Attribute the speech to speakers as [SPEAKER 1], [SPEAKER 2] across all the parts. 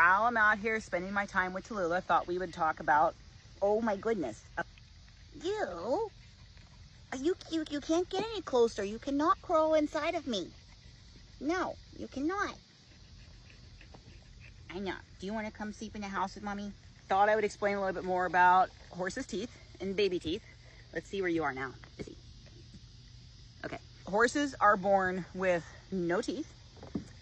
[SPEAKER 1] while I'm out here spending my time with Tallulah, I thought we would talk about, oh my goodness. You can't get any closer. You cannot crawl inside of me. No, you cannot. I know. Do you want to come sleep in the house with mommy? Thought I would explain a little bit more about horses' teeth and baby teeth. Let's see where you are now. Busy. Okay. Horses are born with no teeth.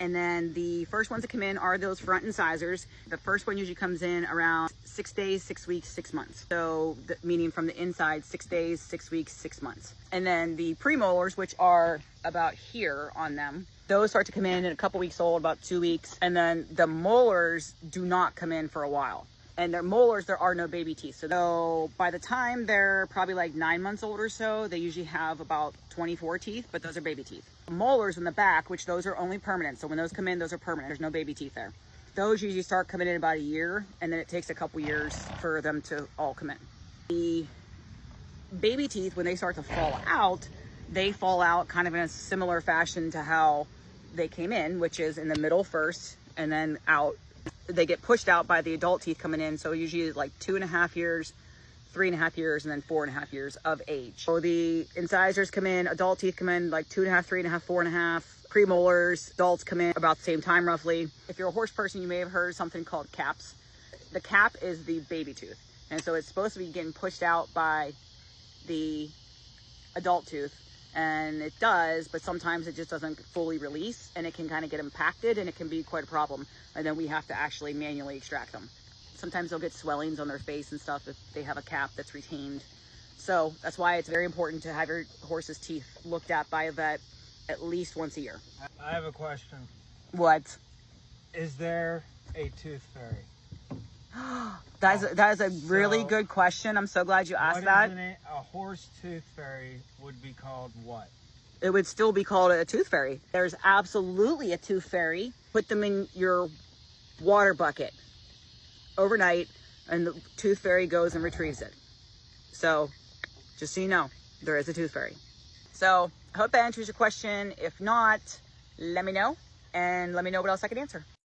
[SPEAKER 1] And then the first ones that come in are those front incisors. The first one usually comes in around 6 days, 6 weeks, 6 months. So meaning from the inside, 6 days, 6 weeks, 6 months. And then the premolars, which are about here on them, those start to come in at a couple weeks old, about 2 weeks. And then the molars do not come in for a while. And their molars, there are no baby teeth. So by the time they're probably like 9 months old or so, they usually have about 24 teeth, but those are baby teeth. Molars in the back, which those are only permanent. So when those come in, those are permanent. There's no baby teeth there. Those usually start coming in about a year, and then it takes a couple years for them to all come in. The baby teeth, when they start to fall out, they fall out kind of in a similar fashion to how they came in, which is in the middle first and then out. They get pushed out by the adult teeth coming in. So usually like 2.5 years, 3.5 years, and then 4.5 years of age. So the incisors come in, adult teeth come in like 2.5, 3.5, 4.5. Premolars, adults come in about the same time roughly. If you're a horse person, you may have heard something called caps. The cap is the baby tooth. And so it's supposed to be getting pushed out by the adult tooth. And it does, but sometimes it just doesn't fully release, and it can kind of get impacted, and it can be quite a problem. And then we have to actually manually extract them. Sometimes they'll get swellings on their face and stuff if they have a cap that's retained. So that's why it's very important to have your horse's teeth looked at by a vet at least once a year.
[SPEAKER 2] I have a question.
[SPEAKER 1] What?
[SPEAKER 2] Is there a tooth fairy?
[SPEAKER 1] That is a really good question. I'm so glad you asked that.
[SPEAKER 2] A horse tooth fairy would be called what?
[SPEAKER 1] It would still be called a tooth fairy. There's absolutely a tooth fairy. Put them in your water bucket overnight, and the tooth fairy goes and retrieves it. So just so you know, there is a tooth fairy. So I hope that answers your question. If not, let me know, and let me know what else I can answer.